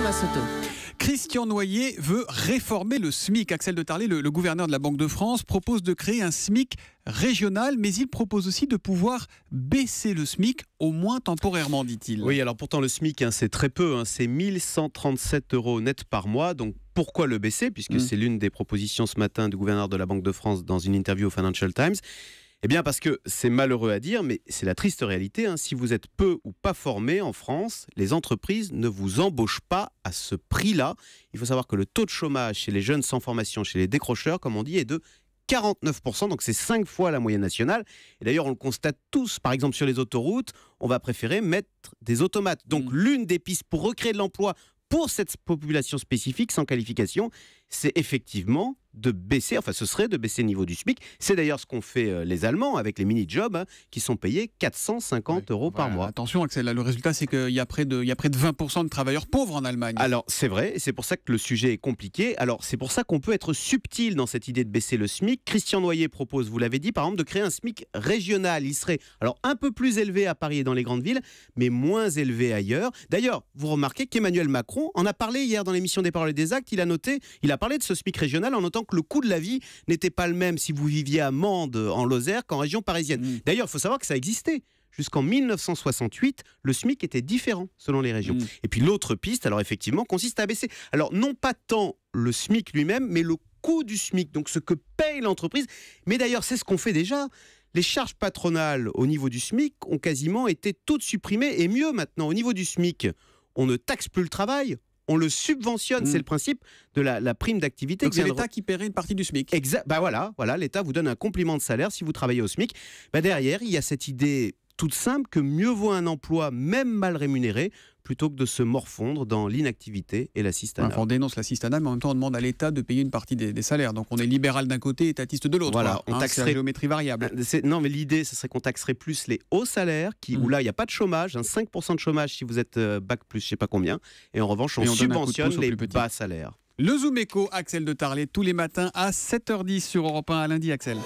Nicolas Soto. Christian Noyer veut réformer le SMIC. Axel de Tarlé, le gouverneur de la Banque de France, propose de créer un SMIC régional, mais il propose aussi de pouvoir baisser le SMIC, au moins temporairement, dit-il. Oui, alors pourtant le SMIC, c'est très peu, c'est 1137 € net par mois, donc pourquoi le baisser, puisque c'est l'une des propositions ce matin du gouverneur de la Banque de France dans une interview au Financial Times. Eh bien parce que c'est malheureux à dire, mais c'est la triste réalité. Si vous êtes peu ou pas formé en France, les entreprises ne vous embauchent pas à ce prix-là. Il faut savoir que le taux de chômage chez les jeunes sans formation, chez les décrocheurs, comme on dit, est de 49%, donc c'est 5 fois la moyenne nationale. Et d'ailleurs, on le constate tous, par exemple sur les autoroutes, on va préférer mettre des automates. Donc l'une des pistes pour recréer de l'emploi pour cette population spécifique sans qualification, c'est effectivement de baisser, ce serait de baisser le niveau du SMIC. C'est d'ailleurs ce qu'ont fait les Allemands avec les mini-jobs qui sont payés 450 € par mois. Attention Axel, le résultat c'est qu'il y a près de 20% de travailleurs pauvres en Allemagne. Alors c'est vrai, et c'est pour ça que le sujet est compliqué. Alors c'est pour ça qu'on peut être subtil dans cette idée de baisser le SMIC. Christian Noyer propose, vous l'avez dit, par exemple de créer un SMIC régional. Il serait un peu plus élevé à Paris et dans les grandes villes, mais moins élevé ailleurs. D'ailleurs, vous remarquez qu'Emmanuel Macron en a parlé hier dans l'émission des Paroles et des Actes. Il a parlé de ce SMIC régional en notant que le coût de la vie n'était pas le même si vous viviez à Mende en Lozère qu'en région parisienne. D'ailleurs, il faut savoir que ça existait. Jusqu'en 1968, le SMIC était différent selon les régions. Et puis l'autre piste, alors effectivement, consiste à baisser. Alors non pas tant le SMIC lui-même, mais le coût du SMIC, donc ce que paye l'entreprise. Mais d'ailleurs, c'est ce qu'on fait déjà. Les charges patronales au niveau du SMIC ont quasiment été toutes supprimées. Et mieux maintenant, au niveau du SMIC, on ne taxe plus le travail. On le subventionne, c'est le principe de la prime d'activité. Donc c'est l'État qui paierait une partie du SMIC. Exact. Voilà, l'État vous donne un complément de salaire si vous travaillez au SMIC. Derrière, il y a cette idée toute simple que mieux vaut un emploi, même mal rémunéré, plutôt que de se morfondre dans l'inactivité et l'assistanat. On dénonce l'assistanat, mais en même temps on demande à l'État de payer une partie des salaires. Donc on est libéral d'un côté et étatiste de l'autre. Voilà, on taxerait c'est la géométrie variable. Non, mais l'idée, ce serait qu'on taxerait plus les hauts salaires, où là, il n'y a pas de chômage, 5% de chômage si vous êtes bac plus, je ne sais pas combien. Et en revanche, on subventionne les bas salaires. Le Zoom Éco, Axel de Tarlé, tous les matins à 7h10 sur Europe 1. À lundi, Axel.